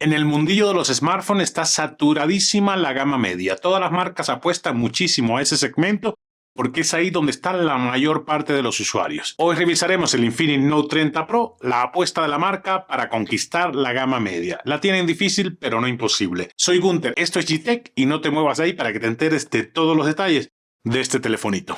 En el mundillo de los smartphones está saturadísima la gama media. Todas las marcas apuestan muchísimo a ese segmento porque es ahí donde está la mayor parte de los usuarios. Hoy revisaremos el Infinix Note 30 Pro, la apuesta de la marca para conquistar la gama media. La tienen difícil, pero no imposible. Soy Gunter, esto es G-Tech y no te muevas de ahí para que te enteres de todos los detalles de este telefonito.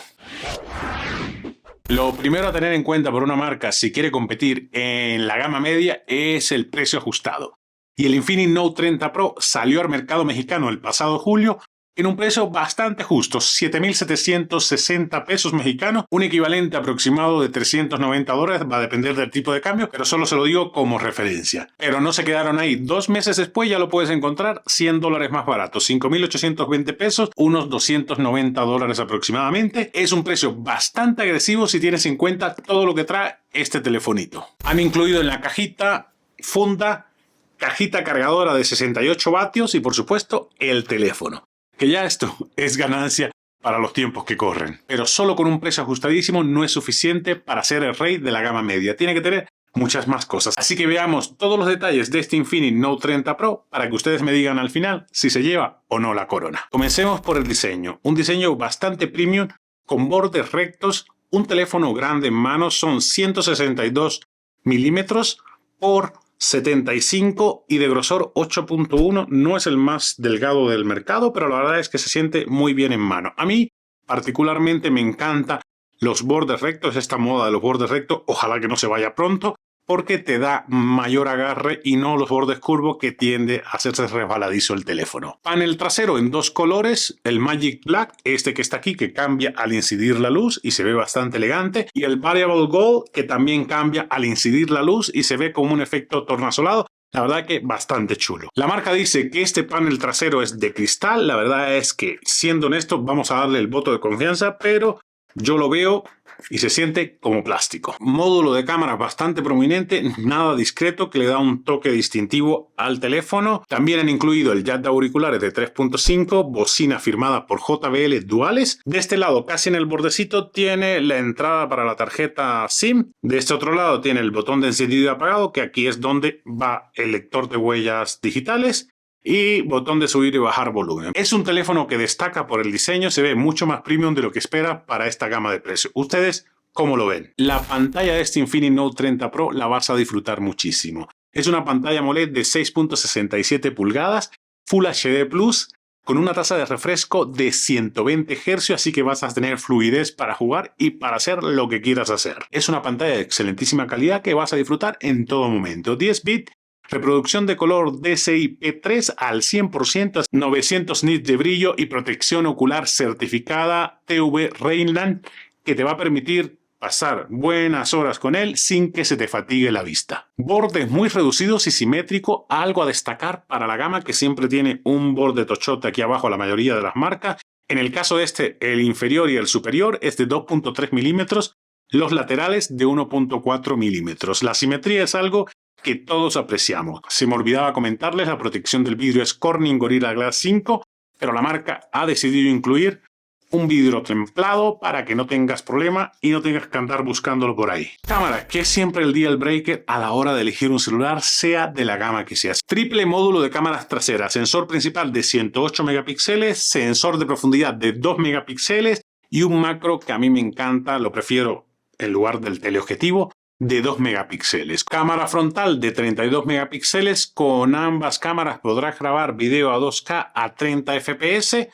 Lo primero a tener en cuenta por una marca si quiere competir en la gama media es el precio ajustado. Y el Infinix Note 30 Pro salió al mercado mexicano el pasado julio en un precio bastante justo, 7,760 pesos mexicanos, un equivalente aproximado de 390 dólares, va a depender del tipo de cambio, pero solo se lo digo como referencia. Pero no se quedaron ahí, 2 meses después ya lo puedes encontrar 100 dólares más barato, 5,820 pesos, unos 290 dólares aproximadamente. Es un precio bastante agresivo si tienes en cuenta todo lo que trae este telefonito. Han incluido en la cajita, funda, cajita cargadora de 68 vatios y por supuesto el teléfono. Que ya esto es ganancia para los tiempos que corren. Pero solo con un precio ajustadísimo no es suficiente para ser el rey de la gama media. Tiene que tener muchas más cosas. Así que veamos todos los detalles de este Infinix Note 30 Pro para que ustedes me digan al final si se lleva o no la corona. Comencemos por el diseño. Un diseño bastante premium con bordes rectos. Un teléfono grande en mano, son 162 milímetros por 75 y de grosor 8.1. No es el más delgado del mercado, pero la verdad es que se siente muy bien en mano. A mí particularmente me encantan los bordes rectos, esta moda de los bordes rectos, ojalá que no se vaya pronto, porque te da mayor agarre y no los bordes curvos que tiende a hacerse resbaladizo el teléfono. Panel trasero en dos colores, el Magic Black, este que está aquí, que cambia al incidir la luz y se ve bastante elegante, y el Variable Gold, que también cambia al incidir la luz y se ve como un efecto tornasolado. La verdad que bastante chulo. La marca dice que este panel trasero es de cristal. La verdad es que, siendo honesto, vamos a darle el voto de confianza, pero yo lo veo y se siente como plástico. Módulo de cámara bastante prominente, nada discreto, que le da un toque distintivo al teléfono. También han incluido el jack de auriculares de 3.5, bocina firmada por JBL duales. De este lado, casi en el bordecito, tiene la entrada para la tarjeta SIM. De este otro lado tiene el botón de encendido y apagado, que aquí es donde va el lector de huellas digitales. Y botón de subir y bajar volumen. Es un teléfono que destaca por el diseño, se ve mucho más premium de lo que espera para esta gama de precios. ¿Ustedes cómo lo ven? La pantalla de este Infinix Note 30 Pro la vas a disfrutar muchísimo. Es una pantalla AMOLED de 6.67 pulgadas, Full HD Plus, con una tasa de refresco de 120 Hz, así que vas a tener fluidez para jugar y para hacer lo que quieras hacer. Es una pantalla de excelentísima calidad que vas a disfrutar en todo momento. 10 bits. Reproducción de color DCI-P3 al 100%, 900 nits de brillo y protección ocular certificada TV Rheinland, que te va a permitir pasar buenas horas con él sin que se te fatigue la vista. Bordes muy reducidos y simétrico, algo a destacar para la gama que siempre tiene un borde tochote aquí abajo la mayoría de las marcas. En el caso de este, el inferior y el superior es de 2.3 milímetros, los laterales de 1.4 milímetros. La simetría es algo que todos apreciamos. Se me olvidaba comentarles, la protección del vidrio es Corning Gorilla Glass 5, pero la marca ha decidido incluir un vidrio templado para que no tengas problema y no tengas que andar buscándolo por ahí. Cámara, que es siempre el deal breaker a la hora de elegir un celular, sea de la gama que sea. Triple módulo de cámaras traseras, sensor principal de 108 megapíxeles, sensor de profundidad de 2 megapíxeles y un macro que a mí me encanta, lo prefiero en lugar del teleobjetivo, de 2 megapíxeles. Cámara frontal de 32 megapíxeles. Con ambas cámaras podrás grabar video a 2K a 30 fps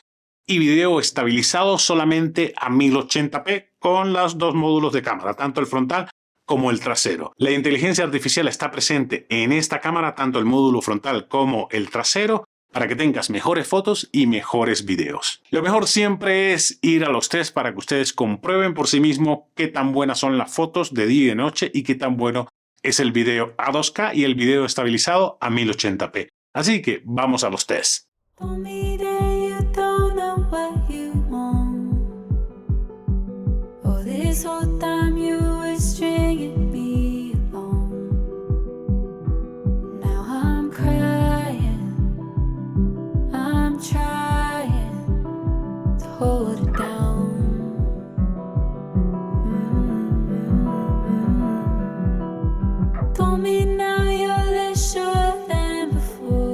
y video estabilizado solamente a 1080p con los dos módulos de cámara, tanto el frontal como el trasero. La inteligencia artificial está presente en esta cámara, tanto el módulo frontal como el trasero, para que tengas mejores fotos y mejores videos. Lo mejor siempre es ir a los test para que ustedes comprueben por sí mismos qué tan buenas son las fotos de día y de noche y qué tan bueno es el video a 2K y el video estabilizado a 1080p. Así que vamos a los tests. Told me now you're less sure than before.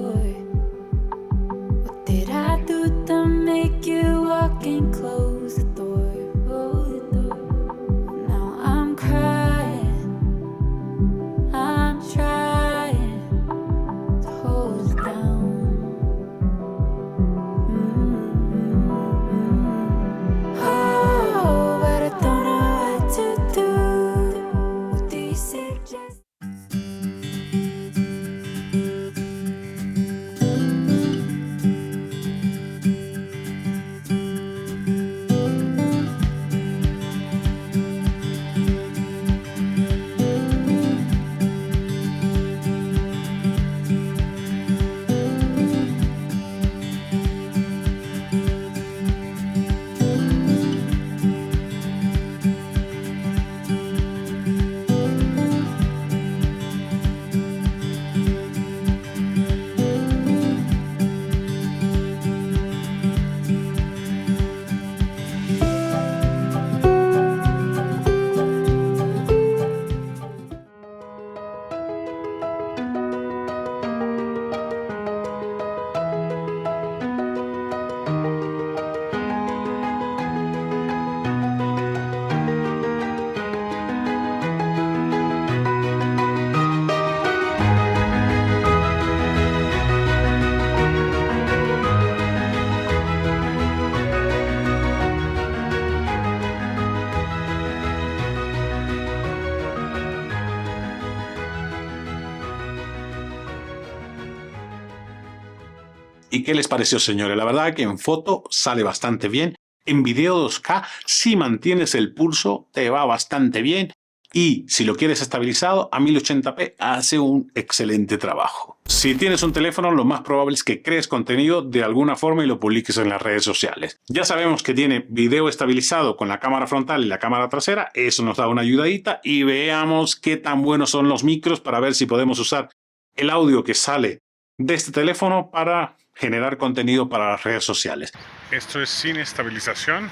¿Y qué les pareció, señores? La verdad que en foto sale bastante bien. En video 2K, si mantienes el pulso, te va bastante bien. Y si lo quieres estabilizado, a 1080p hace un excelente trabajo. Si tienes un teléfono, lo más probable es que crees contenido de alguna forma y lo publiques en las redes sociales. Ya sabemos que tiene video estabilizado con la cámara frontal y la cámara trasera. Eso nos da una ayudadita. Y veamos qué tan buenos son los micros para ver si podemos usar el audio que sale de este teléfono para generar contenido para las redes sociales. Esto es sin estabilización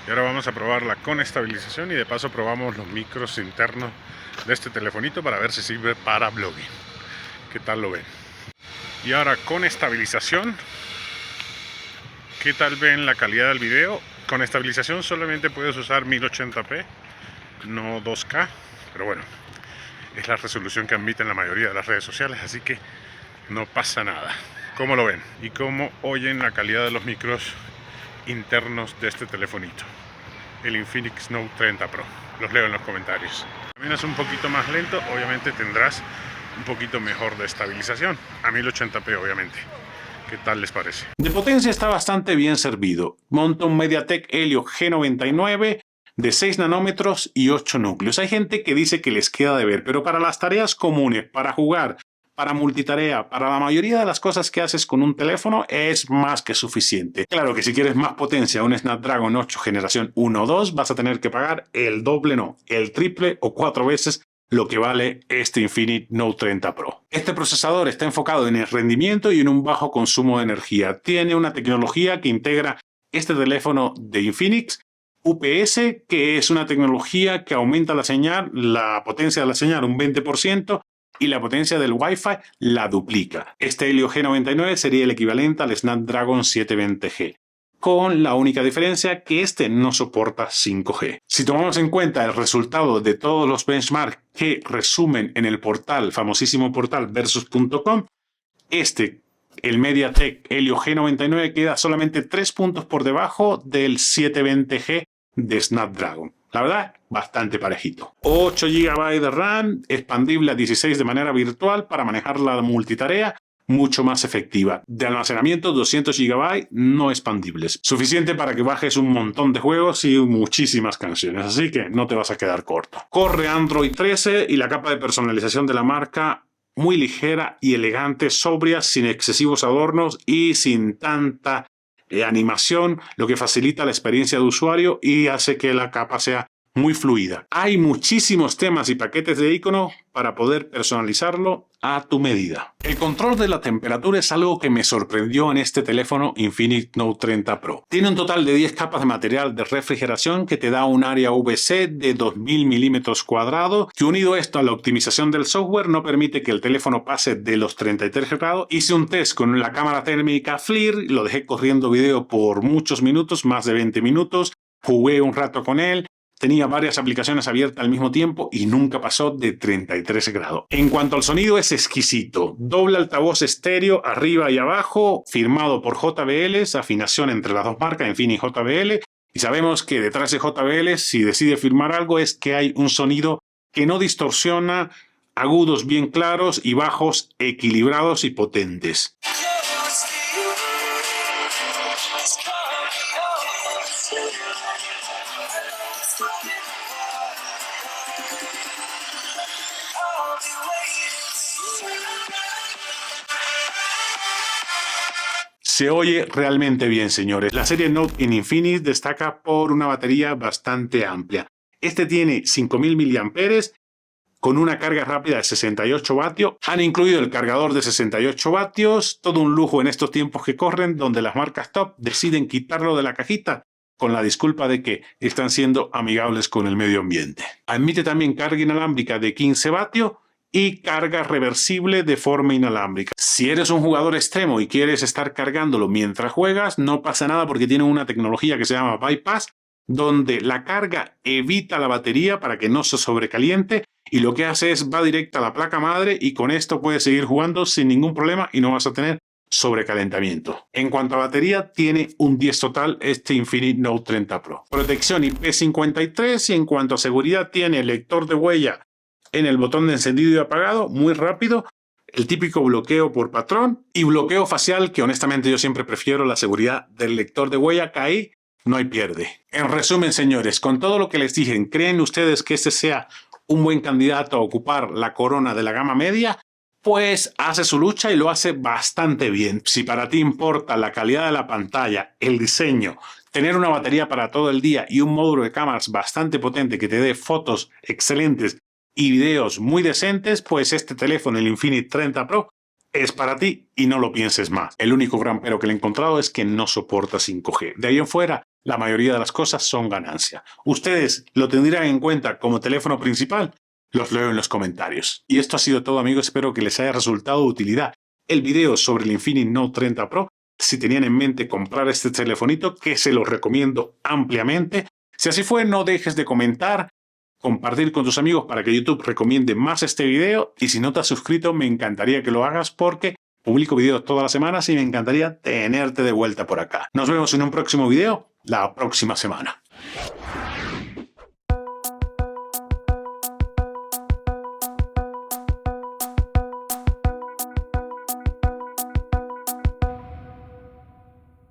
y ahora vamos a probarla con estabilización y de paso probamos los micros internos de este telefonito para ver si sirve para blogging. ¿Qué tal lo ven? Y ahora con estabilización, ¿qué tal ven la calidad del video? Con estabilización solamente puedes usar 1080p, no 2K, pero bueno, es la resolución que admiten la mayoría de las redes sociales, así que no pasa nada. ¿Cómo lo ven? Y cómo oyen la calidad de los micros internos de este telefonito, el Infinix Note 30 Pro. Los leo en los comentarios. También es un poquito más lento, obviamente tendrás un poquito mejor de estabilización, a 1080p obviamente. ¿Qué tal les parece? De potencia está bastante bien servido. Monta un MediaTek Helio G99 de 6 nanómetros y 8 núcleos. Hay gente que dice que les queda de ver, pero para las tareas comunes, para jugar, para multitarea, para la mayoría de las cosas que haces con un teléfono es más que suficiente. Claro que si quieres más potencia, un Snapdragon 8 generación 1 o 2, vas a tener que pagar el doble, no, el triple o 4 veces lo que vale este Infinix Note 30 Pro. Este procesador está enfocado en el rendimiento y en un bajo consumo de energía. Tiene una tecnología que integra este teléfono de Infinix, UPS, que es una tecnología que aumenta la señal, la potencia de la señal un 20%, y la potencia del Wi-Fi la duplica. Este Helio G99 sería el equivalente al Snapdragon 720G, con la única diferencia que este no soporta 5G. Si tomamos en cuenta el resultado de todos los benchmarks que resumen en el portal, famosísimo portal Versus.com, el MediaTek Helio G99 queda solamente 3 puntos por debajo del 720G de Snapdragon. La verdad, bastante parejito. 8 GB de RAM, expandible a 16 de manera virtual para manejar la multitarea, mucho más efectiva. De almacenamiento, 200 GB no expandibles. Suficiente para que bajes un montón de juegos y muchísimas canciones, así que no te vas a quedar corto. Corre Android 13 y la capa de personalización de la marca muy ligera y elegante, sobria, sin excesivos adornos y sin tanta animación, lo que facilita la experiencia de usuario y hace que la capa sea muy fluida. Hay muchísimos temas y paquetes de icono para poder personalizarlo a tu medida. El control de la temperatura es algo que me sorprendió en este teléfono Infinix Note 30 Pro. Tiene un total de 10 capas de material de refrigeración que te da un área UVC de 2000 milímetros cuadrados, que unido esto a la optimización del software no permite que el teléfono pase de los 33 grados. Hice un test con la cámara térmica FLIR, lo dejé corriendo video por muchos minutos, más de 20 minutos, jugué un rato con él. Tenía varias aplicaciones abiertas al mismo tiempo y nunca pasó de 33 grados. En cuanto al sonido, es exquisito. Doble altavoz estéreo arriba y abajo, firmado por JBL, afinación entre las dos marcas, Infinix y JBL. Y sabemos que detrás de JBL, si decide firmar algo, es que hay un sonido que no distorsiona, agudos bien claros y bajos equilibrados y potentes. Se oye realmente bien, señores. La serie Note en Infinix destaca por una batería bastante amplia. Este tiene 5000 mAh con una carga rápida de 68 vatios. Han incluido el cargador de 68 vatios, todo un lujo en estos tiempos que corren, donde las marcas top deciden quitarlo de la cajita con la disculpa de que están siendo amigables con el medio ambiente. Admite también carga inalámbrica de 15 vatios y carga reversible de forma inalámbrica. Si eres un jugador extremo y quieres estar cargándolo mientras juegas, no pasa nada porque tiene una tecnología que se llama Bypass, donde la carga evita la batería para que no se sobrecaliente y lo que hace es va directa a la placa madre y con esto puedes seguir jugando sin ningún problema y no vas a tener sobrecalentamiento. En cuanto a batería, tiene un 10 total este Infinix Note 30 Pro. Protección IP53 y en cuanto a seguridad tiene lector de huella en el botón de encendido y apagado, muy rápido. el típico bloqueo por patrón y bloqueo facial, que honestamente yo siempre prefiero la seguridad del lector de huella, que ahí no hay pierde. En resumen, señores, con todo lo que les dije, ¿creen ustedes que este sea un buen candidato a ocupar la corona de la gama media? Pues hace su lucha y lo hace bastante bien. Si para ti importa la calidad de la pantalla, el diseño, tener una batería para todo el día y un módulo de cámaras bastante potente que te dé fotos excelentes y videos muy decentes, pues este teléfono, el Infinix 30 Pro, es para ti y no lo pienses más. El único gran pero que le he encontrado es que no soporta 5G. De ahí en fuera, la mayoría de las cosas son ganancia. ¿Ustedes lo tendrían en cuenta como teléfono principal? Los leo en los comentarios. Y esto ha sido todo, amigos. Espero que les haya resultado de utilidad el video sobre el Infinix Note 30 Pro. Si tenían en mente comprar este telefonito, que se los recomiendo ampliamente. Si así fue, no dejes de comentar, compartir con tus amigos para que YouTube recomiende más este video. Y si no te has suscrito, me encantaría que lo hagas porque publico videos todas las semanas y me encantaría tenerte de vuelta por acá. Nos vemos en un próximo video la próxima semana.